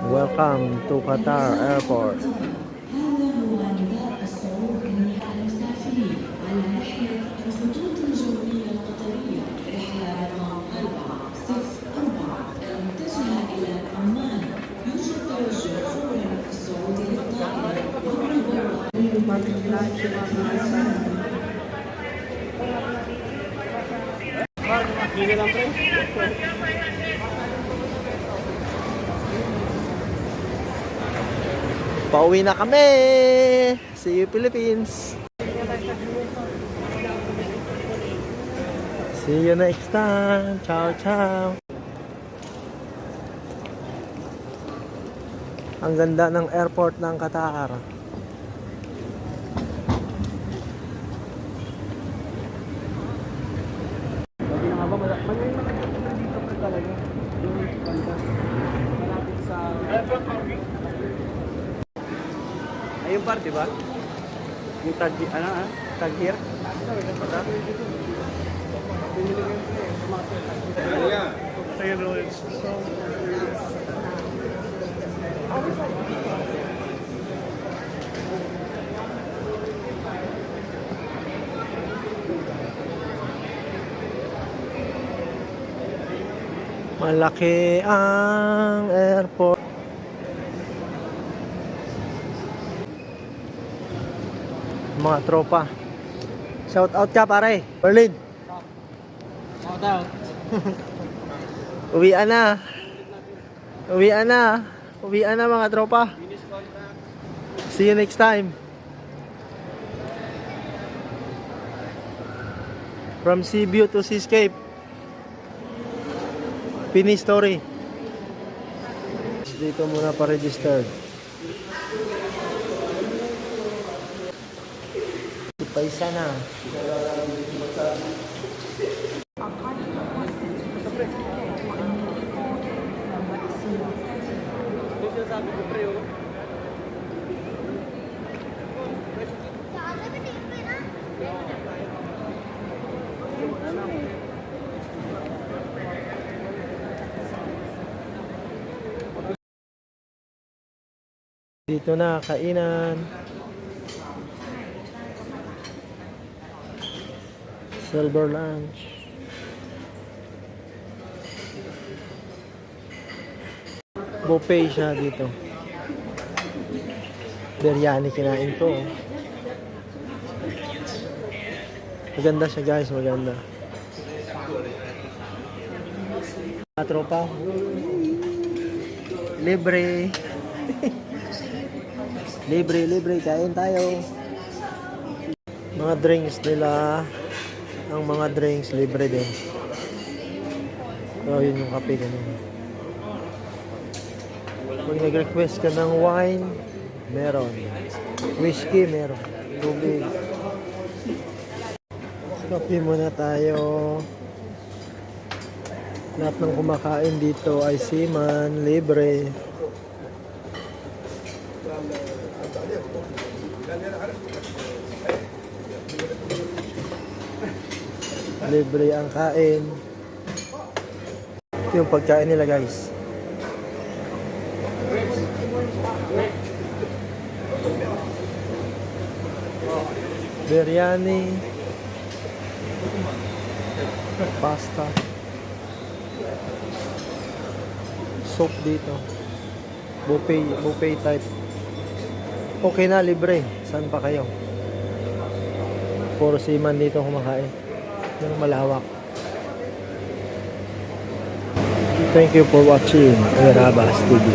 Welcome to Qatar Airport. Pauwi na kami. See you Philippines. See you next time. Ciao, ciao. Ang ganda ng airport ng Qatar. Ayun par, di ba? Yung tag, tag here. Malaki ang airport. Mga tropa. Shout out ka pare. Berlin. Shout out. Uwian na. Uwian na. Uwian na mga tropa. See you next time. From Cebu to Seascape. Finish story. Dito muna pa-registered. Paisa na. Dito na kainan. Silver lunch. Buffet siya dito. Biryani kinain ko. Maganda siya guys, maganda. Tropa. Libre. Libre, kain tayo. Mga drinks nila. Ang mga drinks libre din. So yun yung kape ganun. Pag nag-request ka ng wine, meron. Whiskey, meron. Tubig. Kape muna tayo. Lahat ng kumakain dito ay seaman, libre. Libre ang kain. Ito yung pagkain nila guys. Biryani, pasta, soup dito. Buffet type. Okay na, libre. Saan pa kayo? Puro seaman dito kumakain. Yung malawak. Thank you for watching Airabas TV.